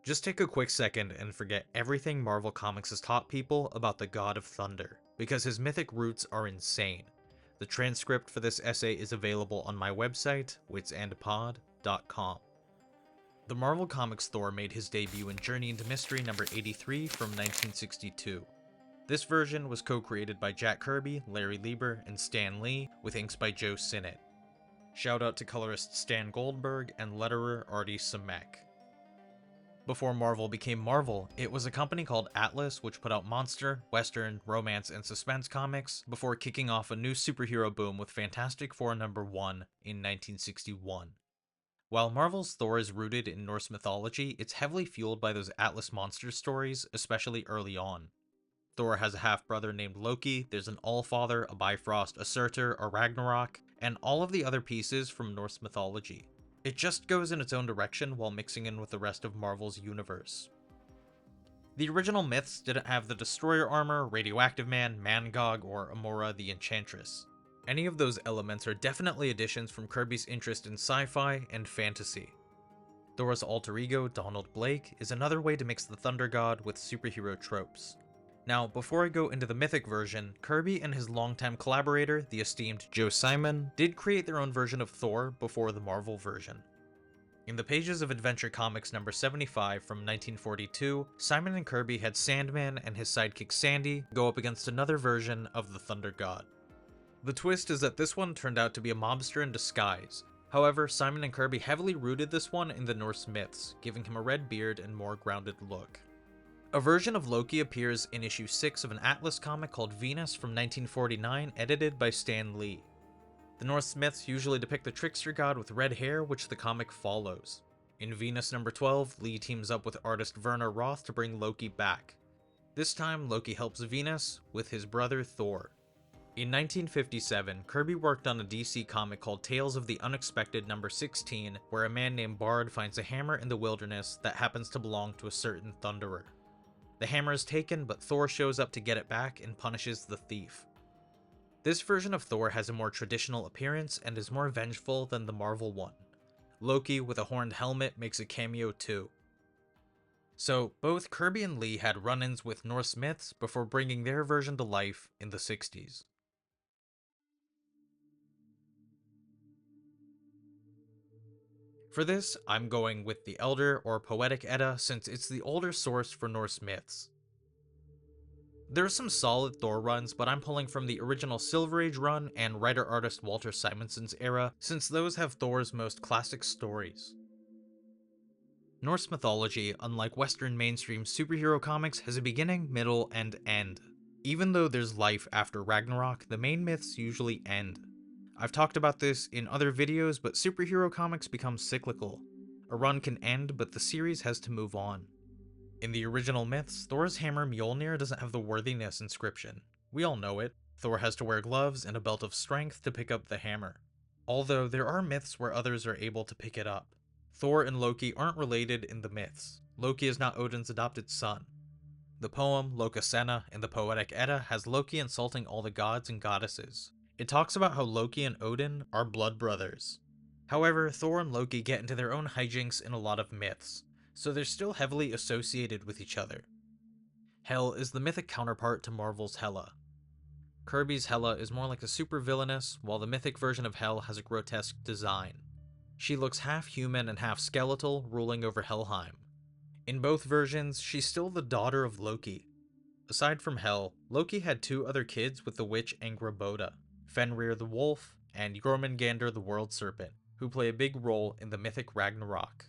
Just take a quick second and forget everything Marvel Comics has taught people about the God of Thunder, because his mythic roots are insane. The transcript for this essay is available on my website, witsandpod.com. The Marvel Comics Thor made his debut in Journey into Mystery number 83 from 1962. This version was co-created by Jack Kirby, Larry Lieber, and Stan Lee, with inks by Joe Sinnott. Shout out to colorist Stan Goldberg and letterer Artie Simek. Before Marvel became Marvel, it was a company called Atlas which put out monster, western, romance, and suspense comics before kicking off a new superhero boom with Fantastic Four number 1 in 1961. While Marvel's Thor is rooted in Norse mythology, it's heavily fueled by those Atlas monster stories, especially early on. Thor has a half-brother named Loki, there's an Allfather, a Bifrost, a Surtur, a Ragnarok, and all of the other pieces from Norse mythology. It just goes in its own direction while mixing in with the rest of Marvel's universe. The original myths didn't have the Destroyer armor, Radioactive Man, Mangog, or Amora the Enchantress. Any of those elements are definitely additions from Kirby's interest in sci-fi and fantasy. Thor's alter ego, Donald Blake, is another way to mix the Thunder God with superhero tropes. Now, before I go into the mythic version, Kirby and his longtime collaborator, the esteemed Joe Simonson, did create their own version of Thor before the Marvel version. In the pages of Adventure Comics number 75 from 1942, Simon and Kirby had Sandman and his sidekick Sandy go up against another version of the Thunder God. The twist is that this one turned out to be a mobster in disguise. However, Simon and Kirby heavily rooted this one in the Norse myths, giving him a red beard and more grounded look. A version of Loki appears in issue 6 of an Atlas comic called Venus from 1949, edited by Stan Lee. The Norse myths usually depict the trickster god with red hair, which the comic follows. In Venus number 12, Lee teams up with artist Werner Roth to bring Loki back. This time, Loki helps Venus with his brother Thor. In 1957, Kirby worked on a DC comic called Tales of the Unexpected number 16, where a man named Bard finds a hammer in the wilderness that happens to belong to a certain thunderer. The hammer is taken, but Thor shows up to get it back and punishes the thief. This version of Thor has a more traditional appearance and is more vengeful than the Marvel one. Loki with a horned helmet makes a cameo too. So, both Kirby and Lee had run-ins with Norse myths before bringing their version to life in the 60s. For this, I'm going with the Elder or Poetic Edda since it's the older source for Norse myths. There are some solid Thor runs, but I'm pulling from the original Silver Age run and writer-artist Walter Simonson's era, since those have Thor's most classic stories. Norse mythology, unlike Western mainstream superhero comics, has a beginning, middle, and end. Even though there's life after Ragnarok, the main myths usually end. I've talked about this in other videos, but superhero comics become cyclical. A run can end, but the series has to move on. In the original myths, Thor's hammer Mjolnir doesn't have the worthiness inscription. We all know it. Thor has to wear gloves and a belt of strength to pick up the hammer. Although there are myths where others are able to pick it up. Thor and Loki aren't related in the myths. Loki is not Odin's adopted son. The poem Lokasenna in the Poetic Edda has Loki insulting all the gods and goddesses. It talks about how Loki and Odin are blood brothers. However, Thor and Loki get into their own hijinks in a lot of myths, so they're still heavily associated with each other. Hel is the mythic counterpart to Marvel's Hela. Kirby's Hela is more like a supervillainess, while the mythic version of Hel has a grotesque design. She looks half human and half skeletal, ruling over Helheim. In both versions, she's still the daughter of Loki. Aside from Hel, Loki had two other kids with the witch Angrboda, Fenrir the Wolf and Jormungandr the World Serpent, who play a big role in the mythic Ragnarok.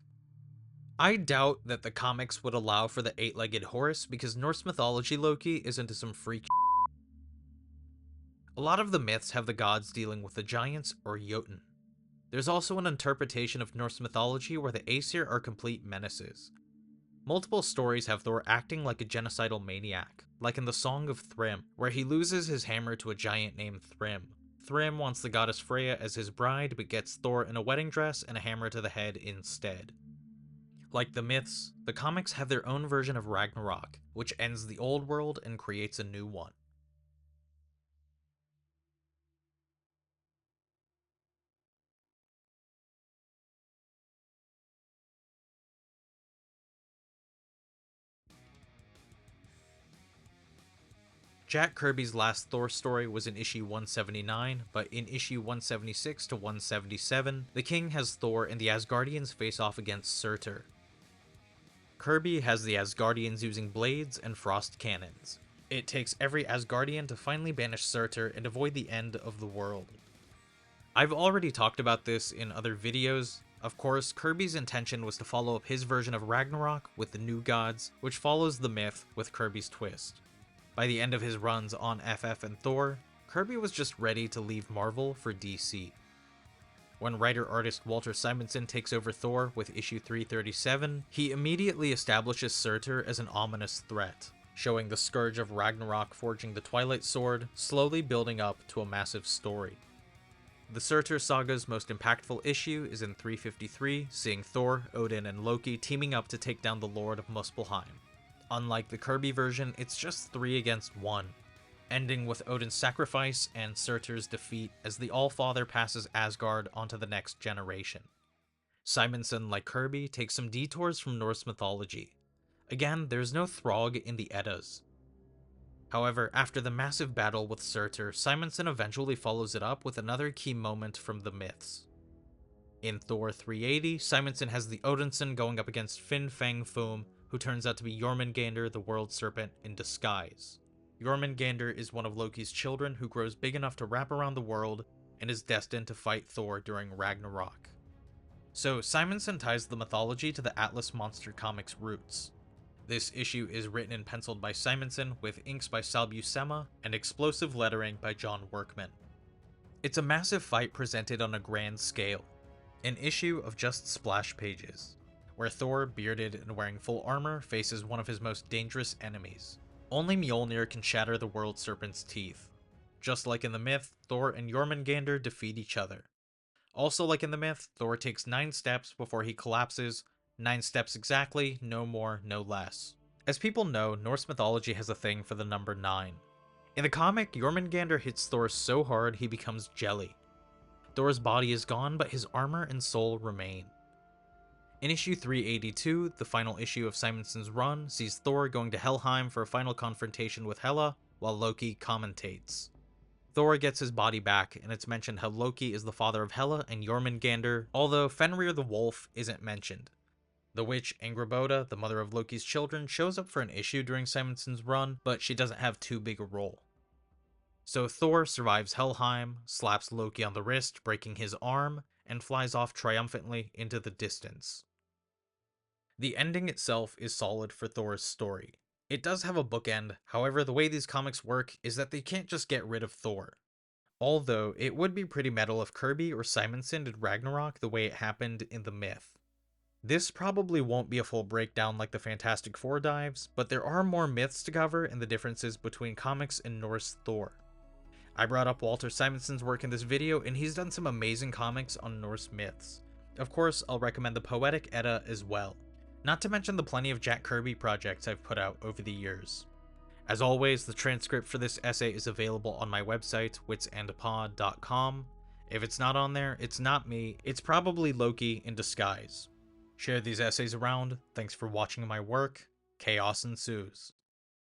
I doubt that the comics would allow for the eight-legged horse because Norse mythology Loki is into some freak shit. A lot of the myths have the gods dealing with the giants or Jotun. There's also an interpretation of Norse mythology where the Aesir are complete menaces. Multiple stories have Thor acting like a genocidal maniac, like in the Song of THRYM, where he loses his hammer to a giant named THRYM. THRYM wants the goddess Freya as his bride, but gets Thor in a wedding dress and a hammer to the head instead. Like the myths, the comics have their own version of Ragnarok, which ends the old world and creates a new one. Jack Kirby's last Thor story was in issue 179, but in issue 176 to 177, the king has Thor and the Asgardians face off against Surtur. Kirby has the Asgardians using blades and frost cannons. It takes every Asgardian to finally banish Surtur and avoid the end of the world. I've already talked about this in other videos. Of course, Kirby's intention was to follow up his version of Ragnarok with the New Gods, which follows the myth with Kirby's twist. By the end of his runs on FF and Thor, Kirby was just ready to leave Marvel for DC. When writer-artist Walter Simonson takes over Thor with issue 337, he immediately establishes Surtur as an ominous threat, showing the Scourge of Ragnarok forging the Twilight Sword, slowly building up to a massive story. The Surtur saga's most impactful issue is in 353, seeing Thor, Odin, and Loki teaming up to take down the Lord of Muspelheim. Unlike the Kirby version, it's just 3 against 1, ending with Odin's sacrifice and Surtur's defeat as the All-Father passes Asgard onto the next generation. Simonson, like Kirby, takes some detours from Norse mythology. Again, there's no Throg in the Eddas. However, after the massive battle with Surtur, Simonson eventually follows it up with another key moment from the myths. In Thor 380, Simonson has the Odinson going up against Fin Fang Foom, who turns out to be Jormungandr the World Serpent in disguise. Jormungandr is one of Loki's children who grows big enough to wrap around the world and is destined to fight Thor during Ragnarok. So Simonson ties the mythology to the Atlas Monster Comics roots. This issue is written and penciled by Simonson with inks by Sal Buscema and explosive lettering by John Workman. It's a massive fight presented on a grand scale, an issue of just splash pages, where Thor, bearded and wearing full armor, faces one of his most dangerous enemies. Only Mjolnir can shatter the World Serpent's teeth. Just like in the myth, Thor and Jormungandr defeat each other. Also like in the myth, Thor takes 9 steps before he collapses, 9 steps exactly, no more, no less. As people know, Norse mythology has a thing for the number 9. In the comic, Jormungandr hits Thor so hard he becomes jelly. Thor's body is gone, but his armor and soul remain. In issue 382, the final issue of Simonson's run sees Thor going to Helheim for a final confrontation with Hela, while Loki commentates. Thor gets his body back, and it's mentioned how Loki is the father of Hela and Jormungandr, although Fenrir the Wolf isn't mentioned. The witch Angrboda, the mother of Loki's children, shows up for an issue during Simonson's run, but she doesn't have too big a role. So Thor survives Helheim, slaps Loki on the wrist, breaking his arm, and flies off triumphantly into the distance. The ending itself is solid for Thor's story. It does have a bookend, however the way these comics work is that they can't just get rid of Thor. Although, it would be pretty metal if Kirby or Simonson did Ragnarok the way it happened in the myth. This probably won't be a full breakdown like the Fantastic Four dives, but there are more myths to cover and the differences between comics and Norse Thor. I brought up Walter Simonson's work in this video, and he's done some amazing comics on Norse myths. Of course, I'll recommend the Poetic Edda as well. Not to mention the plenty of Jack Kirby projects I've put out over the years. As always, the transcript for this essay is available on my website, witsandpod.com. If it's not on there, it's not me, it's probably Loki in disguise. Share these essays around. Thanks for watching my work. Chaos ensues.